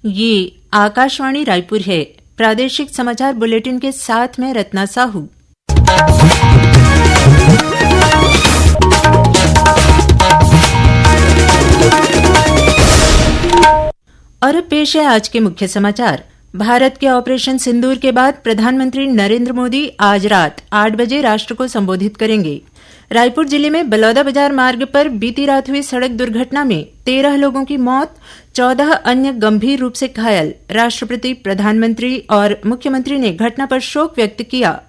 ये आकाशवाणी रायपुर है। प्रादेशिक समाचार बुलेटिन के साथ में रत्ना साहू। और अब पेश है आज के मुख्य समाचार। भारत के ऑपरेशन सिंदूर के बाद प्रधानमंत्री नरेंद्र मोदी आज रात 8 बजे राष्ट्र को संबोधित करेंगे। रायपुर जिले में बलौदाबाजार मार्ग पर बीती रात हुई सड़क दुर्घटना में 13 लोगों की मौत, 14 अन्य गंभीर रूप से घायल। राष्ट्रपति, प्रधानमंत्री और मुख्यमंत्री ने घटना पर शोक व्यक्त किया।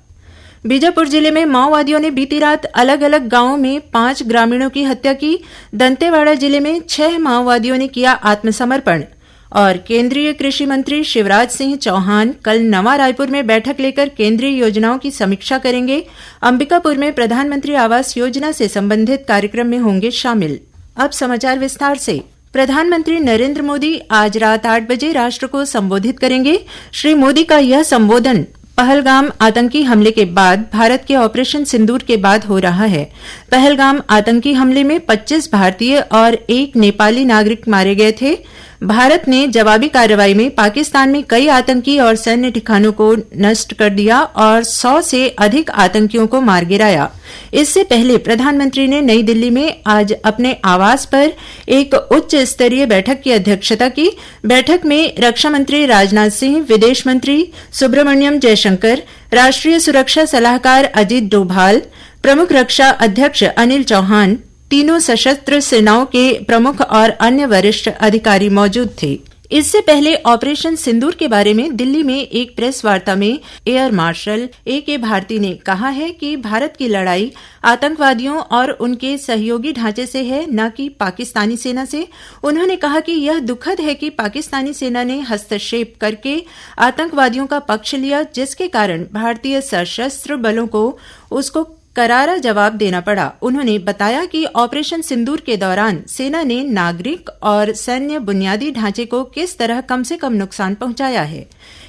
बीजापुर जिले में माओवादियों ने बीती रात अलग अलग गांवों में 5 ग्रामीणों की हत्या की। दंतेवाड़ा जिले में 6 माओवादियों ने किया आत्मसमर्पण। और केंद्रीय कृषि मंत्री शिवराज सिंह चौहान कल नवा रायपुर में बैठक लेकर केंद्रीय योजनाओं की समीक्षा करेंगे। अंबिकापुर में प्रधानमंत्री आवास योजना से संबंधित कार्यक्रम में होंगे शामिल। अब समाचार विस्तार से। प्रधानमंत्री नरेंद्र मोदी आज रात 8 बजे राष्ट्र को संबोधित करेंगे। श्री मोदी का यह संबोधन पहलगाम आतंकी हमले के बाद भारत के ऑपरेशन सिंदूर के बाद हो रहा है। पहलगाम आतंकी हमले में 25 भारतीय और 1 नेपाली नागरिक मारे गए थे। भारत ने जवाबी कार्रवाई में पाकिस्तान में कई आतंकी और सैन्य ठिकानों को नष्ट कर दिया और 100 से अधिक आतंकियों को मार गिराया। इससे पहले प्रधानमंत्री ने नई दिल्ली में आज अपने आवास पर एक उच्च स्तरीय बैठक की अध्यक्षता की। बैठक में रक्षा मंत्री राजनाथ सिंह, विदेश मंत्री सुब्रमण्यम जयशंकर, राष्ट्रीय सुरक्षा सलाहकार अजीत डोभाल, प्रमुख रक्षा अध्यक्ष अनिल चौहान, तीनों सशस्त्र सेनाओं के प्रमुख और अन्य वरिष्ठ अधिकारी मौजूद थे। इससे पहले ऑपरेशन सिंदूर के बारे में दिल्ली में एक प्रेस वार्ता में एयर मार्शल A.K. भारती ने कहा है कि भारत की लड़ाई आतंकवादियों और उनके सहयोगी ढांचे से है, न कि पाकिस्तानी सेना से। उन्होंने कहा कि यह दुखद है कि पाकिस्तानी सेना ने हस्तक्षेप करके आतंकवादियों का पक्ष लिया, जिसके कारण भारतीय सशस्त्र बलों को उसको करारा जवाब देना पड़ा। उन्होंने बताया कि ऑपरेशन सिंदूर के दौरान सेना ने नागरिक और सैन्य बुनियादी ढांचे को किस तरह कम से कम नुकसान पहुंचाया है।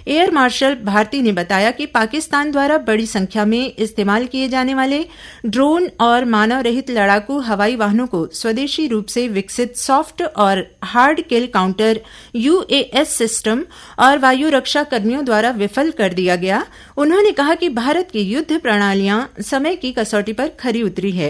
एयर मार्शल भारती ने बताया कि पाकिस्तान द्वारा बड़ी संख्या में इस्तेमाल किए जाने वाले ड्रोन और मानव रहित लड़ाकू हवाई वाहनों को स्वदेशी रूप से विकसित सॉफ्ट और हार्ड किल काउंटर UAS सिस्टम और वायु रक्षा कर्मियों द्वारा विफल कर दिया गया। उन्होंने कहा कि भारत की युद्ध प्रणालियां समय की कसौटी पर खरी उतरी है।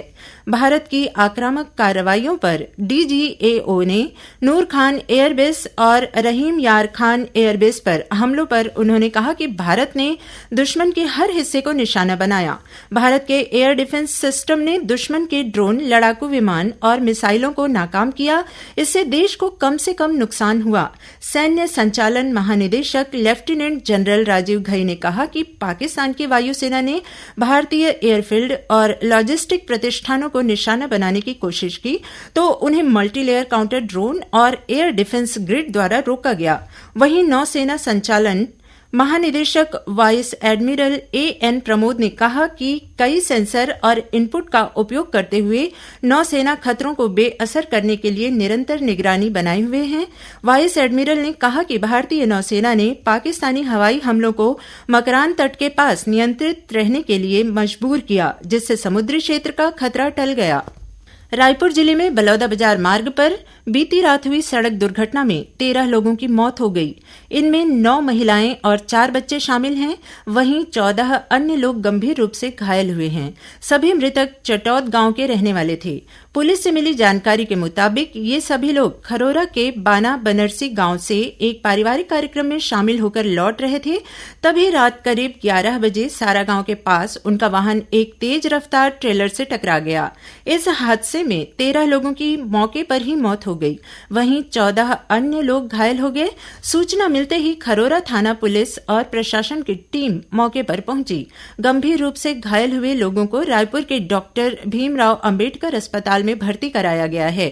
भारत की आक्रामक कार्रवाइयों पर DGAO ने नूर खान एयरबेस और रहीम यार खान एयरबेस पर हमलों पर उन्होंने कहा कि भारत ने दुश्मन के हर हिस्से को निशाना बनाया। भारत के एयर डिफेंस सिस्टम ने दुश्मन के ड्रोन, लड़ाकू विमान और मिसाइलों को नाकाम किया। इससे देश को कम से कम नुकसान हुआ। सैन्य संचालन महानिदेशक लेफ्टिनेंट जनरल राजीव घई ने कहा कि पाकिस्तान की वायुसेना ने भारतीय एयरफील्ड और लॉजिस्टिक प्रतिष्ठानों को निशाना बनाने की कोशिश की तो उन्हें मल्टीलेयर काउंटर ड्रोन और एयर डिफेंस ग्रिड द्वारा रोका गया। वहीं नौसेना संचालन महानिदेशक वाइस एडमिरल AN प्रमोद ने कहा कि कई सेंसर और इनपुट का उपयोग करते हुए नौसेना खतरों को बेअसर करने के लिए निरंतर निगरानी बनाए हुए हैं। वाइस एडमिरल ने कहा कि भारतीय नौसेना ने पाकिस्तानी हवाई हमलों को मकरान तट के पास नियंत्रित रहने के लिए मजबूर किया, जिससे समुद्री क्षेत्र का खतरा टल गया। रायपुर जिले में बलौदाबाजार मार्ग पर बीती रात हुई सड़क दुर्घटना में 13 लोगों की मौत हो गई। इनमें 9 महिलाएं और 4 बच्चे शामिल हैं। वहीं 14 अन्य लोग गंभीर रूप से घायल हुए हैं। सभी मृतक चटौद गांव के रहने वाले थे। पुलिस से मिली जानकारी के मुताबिक ये सभी लोग खरोरा के बाना बनरसी गांव से एक पारिवारिक कार्यक्रम में शामिल होकर लौट रहे थे। तभी रात करीब 11 बजे सारा गांव के पास उनका वाहन एक तेज रफ्तार ट्रेलर से टकरा गया। इस हादसे में 13 लोगों की मौके पर ही मौत हो गई। वहीं 14 अन्य लोग घायल हो गए। सूचना मिलते ही खरोरा थाना पुलिस और प्रशासन की टीम मौके पर पहुंची। गंभीर रूप से घायल हुए लोगों को रायपुर के डॉक्टर भीमराव अंबेडकर अस्पताल में भर्ती कराया गया है।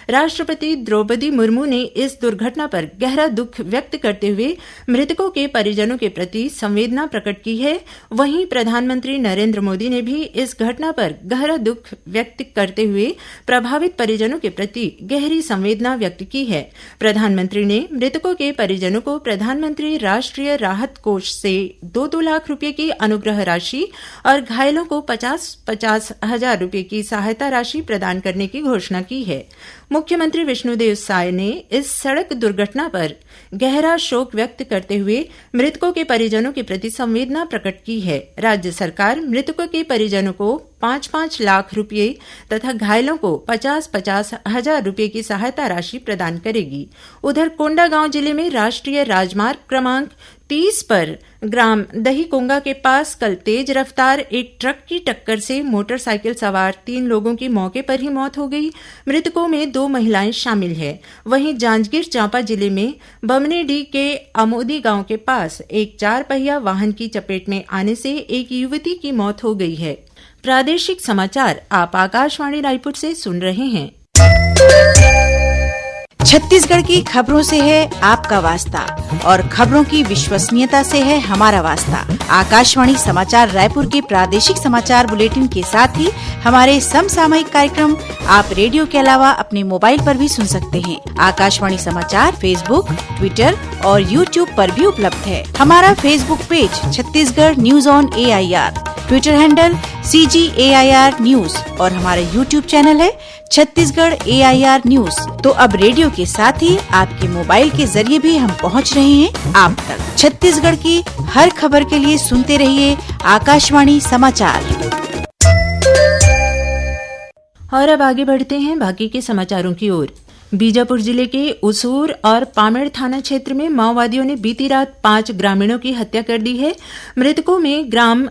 राष्ट्रपति द्रौपदी मुर्मू ने इस दुर्घटना पर गहरा दुख व्यक्त करते हुए मृतकों के परिजनों के प्रति संवेदना प्रकट की है। वहीं प्रधानमंत्री नरेंद्र मोदी ने भी इस घटना पर गहरा दुख व्यक्त करते हुए प्रभावित परिजनों के प्रति गहरी संवेदना व्यक्त की है। प्रधानमंत्री ने मृतकों के परिजनों को प्रधानमंत्री राष्ट्रीय राहत कोष से 2-2 लाख रुपए की अनुग्रह राशि और घायलों को 50-50 हजार रुपए की सहायता राशि प्रदान करने की घोषणा की है। मुख्यमंत्री विष्णुदेव साय ने इस सड़क दुर्घटना पर गहरा शोक व्यक्त करते हुए मृतकों के परिजनों के प्रति संवेदना प्रकट की है। राज्य सरकार मृतकों के परिजनों को 5-5 लाख रुपये तथा घायलों को 50-50 हजार रुपये की सहायता राशि प्रदान करेगी। उधर कोंडागांव जिले में राष्ट्रीय राजमार्ग क्रमांक 30 पर ग्राम दहीकोंगा के पास कल तेज रफ्तार एक ट्रक की टक्कर से मोटरसाइकिल सवार 3 लोगों की मौके पर ही मौत हो गई। मृतकों में 2 महिलाएं शामिल हैं। वहीं जांजगीर चांपा जिले में बमनेडी के अमोदी गांव के पास एक 4 पहिया वाहन की चपेट में आने से एक युवती की मौत हो गई है। प्रादेशिक समाचार आप आकाशवाणी रायपुर से सुन रहे हैं। छत्तीसगढ़ की खबरों से है आपका वास्ता और खबरों की विश्वसनीयता से है हमारा वास्ता। आकाशवाणी समाचार रायपुर के प्रादेशिक समाचार बुलेटिन के साथ ही हमारे समसामयिक कार्यक्रम आप रेडियो के अलावा अपने मोबाइल पर भी सुन सकते हैं। आकाशवाणी समाचार फेसबुक, ट्विटर और यूट्यूब पर भी उपलब्ध है। हमारा Facebook page Chhattisgarh news on AIR, Twitter handle CGAIR news और हमारा यूट्यूब चैनल है छत्तीसगढ़ AIR न्यूज। तो अब रेडियो के साथ ही आपके मोबाइल के जरिए भी हम पहुंच रहे हैं आप तक। छत्तीसगढ़ की हर खबर के लिए सुनते रहिए आकाशवाणी समाचार। और अब आगे बढ़ते हैं बाकी के समाचारों की ओर। बीजापुर जिले के उसूर और पामेड़ थाना क्षेत्र में माओवादियों ने बीती रात 5 ग्रामीणों की हत्या कर दी है। मृतकों में ग्राम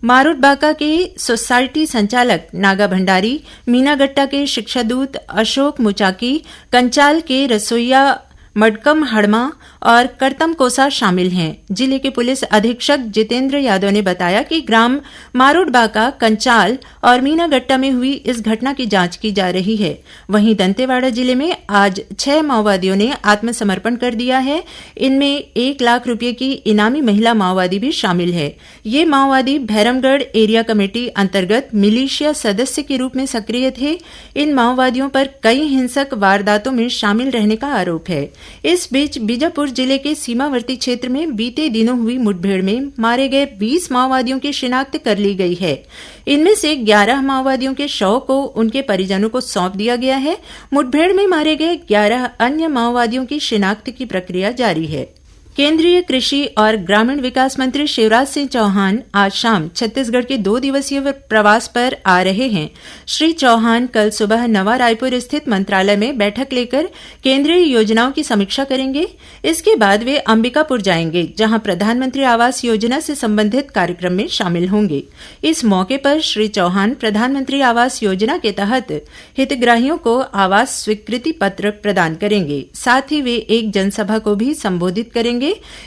मारुडबाका के सोसाइटी संचालक नागा भंडारी, मीनागट्टा के शिक्षादूत अशोक मुचाकी, कंचाल के रसोईया मडकम हड़मा और करतम कोसा शामिल हैं। जिले के पुलिस अधीक्षक जितेंद्र यादव ने बताया कि ग्राम मारुडबाका, कंचाल और मीनागट्टा में हुई इस घटना की जांच की जा रही है। वहीं दंतेवाड़ा जिले में आज 6 माओवादियों ने आत्मसमर्पण कर दिया है। इनमें 1 लाख रुपये की इनामी महिला माओवादी भी शामिल है। ये माओवादी भैरमगढ़ एरिया कमेटी अंतर्गत मिलिशिया सदस्य के रूप में सक्रिय थे। इन माओवादियों पर कई हिंसक वारदातों में शामिल रहने का आरोप है। इस बीच बीजापुर जिले के सीमावर्ती क्षेत्र में बीते दिनों हुई मुठभेड़ में मारे गए 20 माओवादियों की शिनाख्त कर ली गई है। इनमें से 11 माओवादियों के शव को उनके परिजनों को सौंप दिया गया है। मुठभेड़ में मारे गए 11 अन्य माओवादियों की शिनाख्त की प्रक्रिया जारी है। केंद्रीय कृषि और ग्रामीण विकास मंत्री शिवराज सिंह चौहान आज शाम छत्तीसगढ़ के 2 दिवसीय प्रवास पर आ रहे हैं। श्री चौहान कल सुबह नवा रायपुर स्थित मंत्रालय में बैठक लेकर केंद्रीय योजनाओं की समीक्षा करेंगे। इसके बाद वे अंबिकापुर जाएंगे, जहां प्रधानमंत्री आवास योजना से संबंधित कार्यक्रम में शामिल होंगे। इस मौके पर श्री चौहान प्रधानमंत्री आवास योजना के तहत हितग्राहियों को आवास स्वीकृति पत्र प्रदान करेंगे। साथ ही वे एक जनसभा को भी संबोधित करेंगे।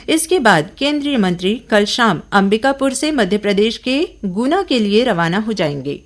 इसके बाद केंद्रीय मंत्री कल शाम अंबिकापुर से मध्य प्रदेश के गुना के लिए रवाना हो जाएंगे।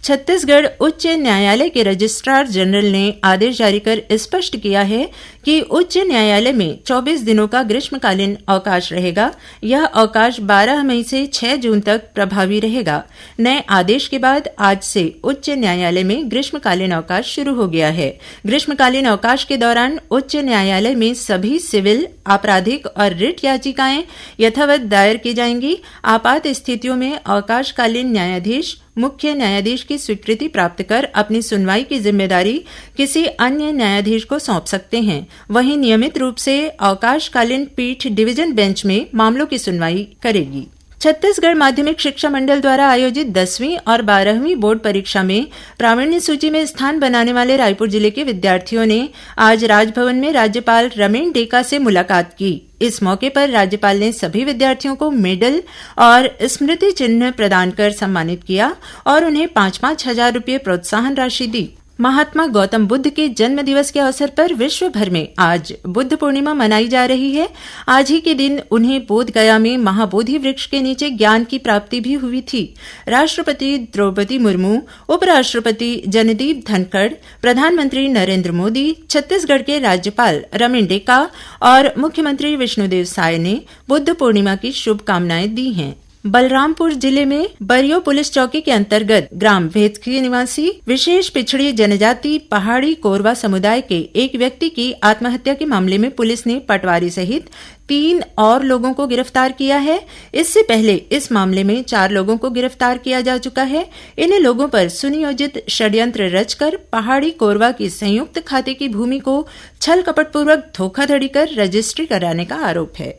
छत्तीसगढ़ उच्च न्यायालय के रजिस्ट्रार जनरल ने आदेश जारी कर स्पष्ट किया है कि उच्च न्यायालय में 24 दिनों का ग्रीष्मकालीन अवकाश रहेगा। यह अवकाश 12 मई से 6 जून तक प्रभावी रहेगा। नए आदेश के बाद आज से उच्च न्यायालय में ग्रीष्मकालीन अवकाश शुरू हो गया है। ग्रीष्मकालीन अवकाश के दौरान उच्च न्यायालय में सभी सिविल, आपराधिक और रिट याचिकाएं यथावत दायर की जाएंगी। आपात स्थितियों में अवकाशकालीन न्यायाधीश मुख्य न्यायाधीश की स्वीकृति प्राप्त कर अपनी सुनवाई की जिम्मेदारी किसी अन्य न्यायाधीश को सौंप सकते हैं। वहीं नियमित रूप से अवकाशकालीन पीठ डिवीजन बेंच में मामलों की सुनवाई करेगी। छत्तीसगढ़ माध्यमिक शिक्षा मंडल द्वारा आयोजित 10वीं और 12वीं बोर्ड परीक्षा में प्रावीण्य सूची में स्थान बनाने वाले रायपुर जिले के विद्यार्थियों ने आज राजभवन में राज्यपाल रमेन डेका से मुलाकात की। इस मौके पर राज्यपाल ने सभी विद्यार्थियों को मेडल और स्मृति चिन्ह प्रदान कर सम्मानित किया और उन्हें 5-5 हजार रुपये प्रोत्साहन राशि दी। महात्मा गौतम बुद्ध के जन्म दिवस के अवसर पर विश्व भर में आज बुद्ध पूर्णिमा मनाई जा रही है। आज ही के दिन उन्हें बोध गया में महाबोधि वृक्ष के नीचे ज्ञान की प्राप्ति भी हुई थी। राष्ट्रपति द्रौपदी मुर्मू, उपराष्ट्रपति जगदीप धनखड़, प्रधानमंत्री नरेंद्र मोदी, छत्तीसगढ़ के राज्यपाल रमेन डेका और मुख्यमंत्री विष्णुदेव साय ने बुद्ध पूर्णिमा की शुभकामनाएं दी हैं। बलरामपुर जिले में बरियो पुलिस चौकी के अंतर्गत ग्राम भेदकी निवासी विशेष पिछड़ी जनजाति पहाड़ी कोरवा समुदाय के एक व्यक्ति की आत्महत्या के मामले में पुलिस ने पटवारी सहित 3 और लोगों को गिरफ्तार किया है। इससे पहले इस मामले में 4 लोगों को गिरफ्तार किया जा चुका है। इन लोगों पर सुनियोजित षड्यंत्र रचकर पहाड़ी कोरवा की संयुक्त खाते की भूमि को छल कपटपूर्वक धोखाधड़ी कर रजिस्ट्री कराने का आरोप है।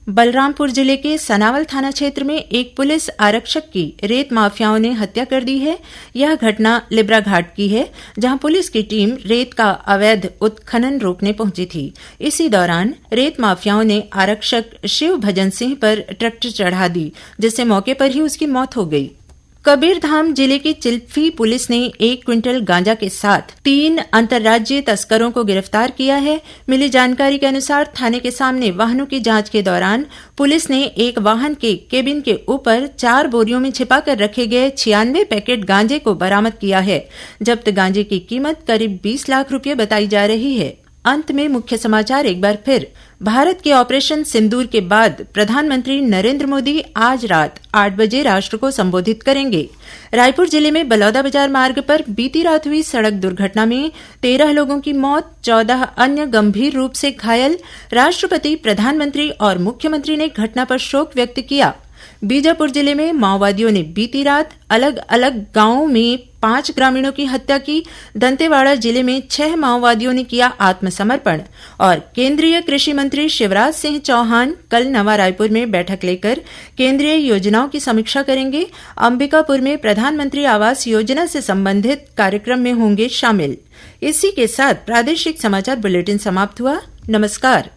बलरामपुर जिले के सनावल थाना क्षेत्र में एक पुलिस आरक्षक की रेत माफियाओं ने हत्या कर दी है। यह घटना लिब्रा घाट की है, जहां पुलिस की टीम रेत का अवैध उत्खनन रोकने पहुंची थी। इसी दौरान रेत माफियाओं ने आरक्षक शिव भजन सिंह पर ट्रैक्टर चढ़ा दी, जिससे मौके पर ही उसकी मौत हो गई। कबीरधाम जिले की चिल्फी पुलिस ने 1 क्विंटल गांजा के साथ 3 अंतर्राज्यीय तस्करों को गिरफ्तार किया है। मिली जानकारी के अनुसार थाने के सामने वाहनों की जांच के दौरान पुलिस ने एक वाहन के केबिन के ऊपर 4 बोरियों में छिपाकर रखे गए 96 पैकेट गांजे को बरामद किया है। जब्त गांजे की कीमत करीब 20 लाख रुपये बताई जा रही है। अंत में मुख्य समाचार एक बार फिर। भारत के ऑपरेशन सिंदूर के बाद प्रधानमंत्री नरेंद्र मोदी आज रात 8 बजे राष्ट्र को संबोधित करेंगे। रायपुर जिले में बलौदाबाजार मार्ग पर बीती रात हुई सड़क दुर्घटना में 13 लोगों की मौत, 14 अन्य गंभीर रूप से घायल। राष्ट्रपति, प्रधानमंत्री और मुख्यमंत्री ने घटना पर शोक व्यक्त किया। बीजापुर जिले में माओवादियों ने बीती रात अलग अलग गांवों में 5 ग्रामीणों की हत्या की। दंतेवाड़ा जिले में 6 माओवादियों ने किया आत्मसमर्पण। और केंद्रीय कृषि मंत्री शिवराज सिंह चौहान कल नवा रायपुर में बैठक लेकर केंद्रीय योजनाओं की समीक्षा करेंगे। अंबिकापुर में प्रधानमंत्री आवास योजना से संबंधित कार्यक्रम में होंगे शामिल। इसी के साथ प्रादेशिक समाचार बुलेटिन समाप्त हुआ। नमस्कार।